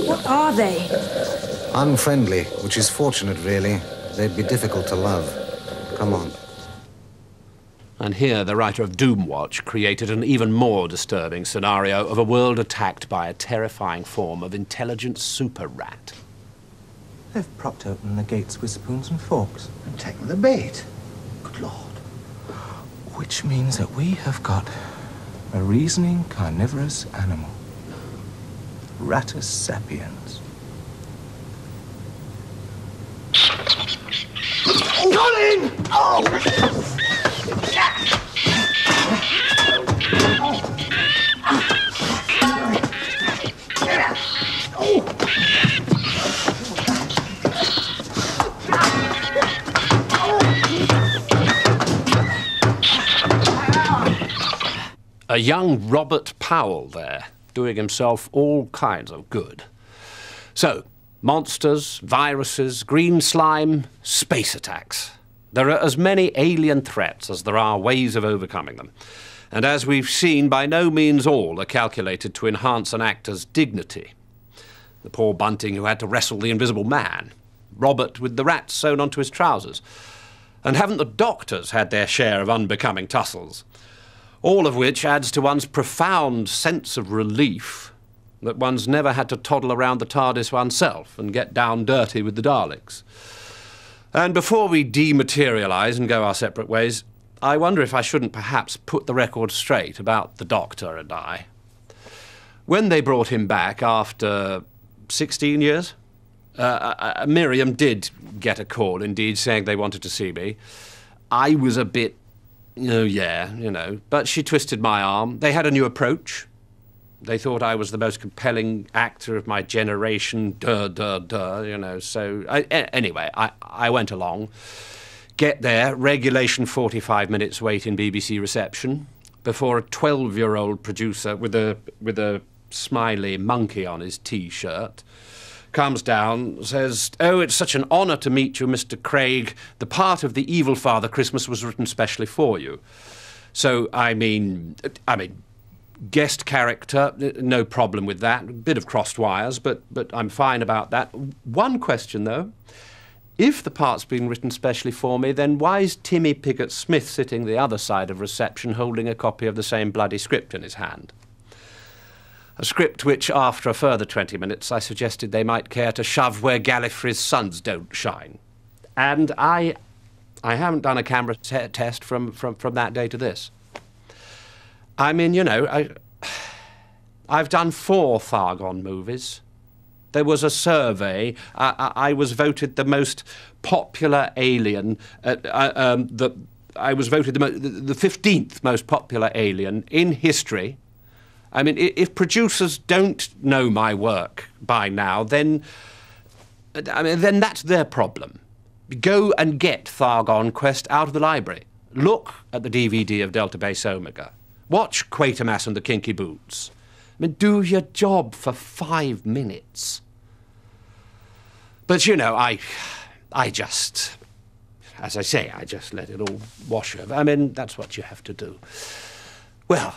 What are they? Unfriendly, which is fortunate, really. They'd be difficult to love. Come on. And here the writer of Doomwatch created an even more disturbing scenario of a world attacked by a terrifying form of intelligent super rat. They've propped open the gates with spoons and forks. And taken the bait. Good Lord. Which means that we have got a reasoning carnivorous animal. Rattus sapiens. Got in! Oh! A young Robert Powell there, doing himself all kinds of good. So, monsters, viruses, green slime, space attacks. There are as many alien threats as there are ways of overcoming them. And as we've seen, by no means all are calculated to enhance an actor's dignity. The poor bunting who had to wrestle the Invisible Man. Robert with the rats sewn onto his trousers. And haven't the doctors had their share of unbecoming tussles? All of which adds to one's profound sense of relief that one's never had to toddle around the TARDIS oneself and get down dirty with the Daleks. And before we dematerialise and go our separate ways, I wonder if I shouldn't perhaps put the record straight about the Doctor and I. When they brought him back after 16 years, Miriam did get a call, indeed, saying they wanted to see me. I was a bit... Oh, yeah, you know. But she twisted my arm. They had a new approach. They thought I was the most compelling actor of my generation. You know. So, anyway, I went along. Get there, regulation 45 minutes wait in BBC reception before a 12-year-old producer with a smiley monkey on his T-shirt comes down, says, "Oh, it's such an honour to meet you, Mr. Craig. The part of the Evil Father Christmas was written specially for you." So, I mean, guest character, no problem with that. A bit of crossed wires, but I'm fine about that. One question, though. If the part's been written specially for me, then why is Timmy Pigott-Smith sitting the other side of reception holding a copy of the same bloody script in his hand? A script which, after a further 20 minutes, I suggested they might care to shove where Gallifrey's suns don't shine. And I haven't done a camera test from that day to this. I mean, you know, I've done 4 Thargon movies. There was a survey. I was voted the most popular alien. I was voted the 15th most popular alien in history. I mean, if producers don't know my work by now, then that's their problem. Go and get Thargon Quest out of the library. Look at the DVD of Delta Base Omega. Watch Quatermass and the Kinky Boots. I mean, do your job for 5 minutes. But, you know, I just, as I say, I just let it all wash over. I mean, that's what you have to do. Well,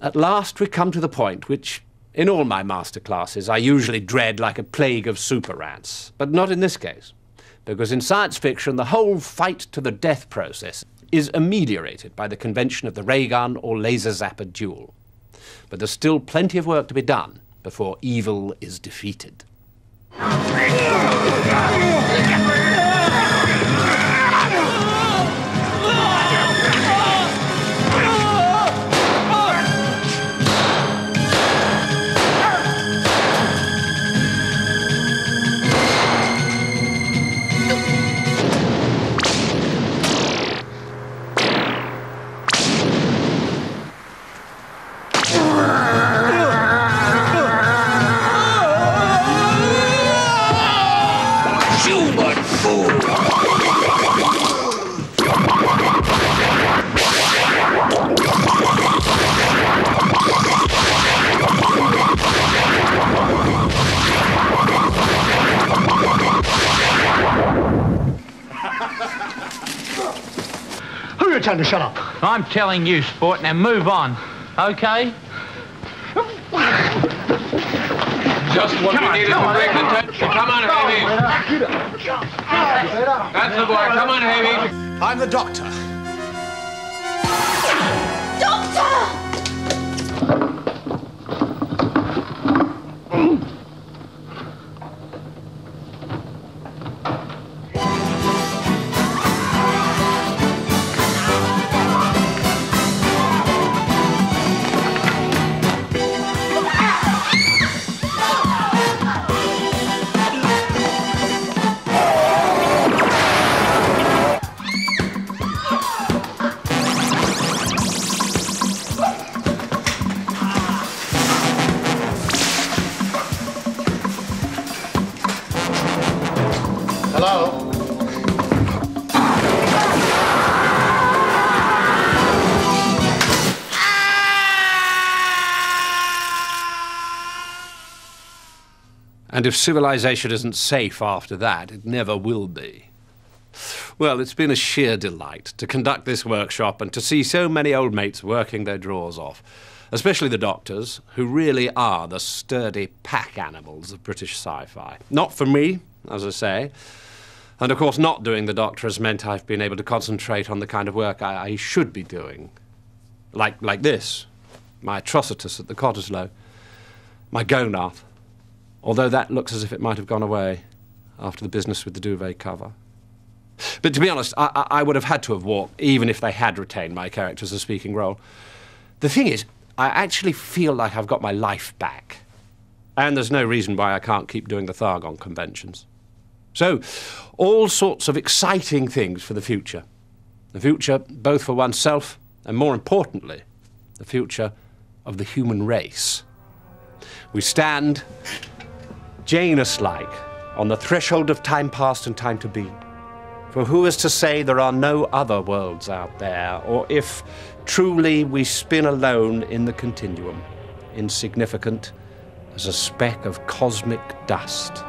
at last we come to the point which, in all my masterclasses, I usually dread like a plague of super rats. But not in this case, because in science fiction, the whole fight-to-the-death process is ameliorated by the convention of the ray gun or laser zapper duel. But there's still plenty of work to be done before evil is defeated. Tell to shut up. I'm telling you, sport. Now move on, okay? Just what we needed to break the tension. Come on, Havey. That's the boy. Come on, Havey. I'm the doctor. Doctor! Hello? And if civilization isn't safe after that, it never will be. Well, it's been a sheer delight to conduct this workshop and to see so many old mates working their drawers off, especially the doctors, who really are the sturdy pack animals of British sci-fi. Not for me, as I say. And of course, not doing the doctor has meant I've been able to concentrate on the kind of work I should be doing. Like this, my Atrocitus at the Cottesloe, my Gonath, although that looks as if it might have gone away after the business with the duvet cover. But to be honest, I would have had to have walked, even if they had retained my character as a speaking role. The thing is, I actually feel like I've got my life back. And there's no reason why I can't keep doing the Thargon conventions. So, all sorts of exciting things for the future. The future both for oneself and, more importantly, the future of the human race. We stand, Janus-like, on the threshold of time past and time to be. For who is to say there are no other worlds out there, or if truly we spin alone in the continuum, insignificant as a speck of cosmic dust.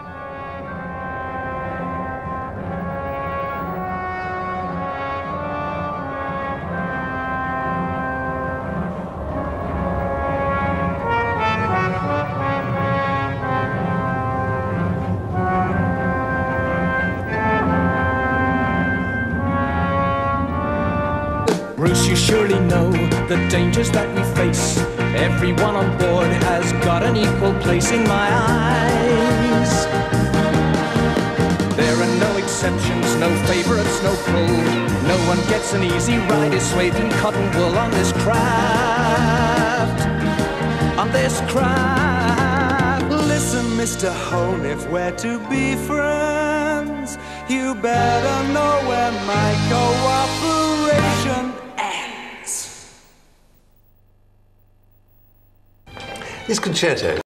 Bruce, you surely know the dangers that we face. Everyone on board has got an equal place in my eyes. There are no exceptions, no favorites, no pull. No one gets an easy ride, is swathed in cotton wool on this craft. On this craft. Listen, Mr. Hone, if we're to be friends, you better know where my cooperation ends. This concerto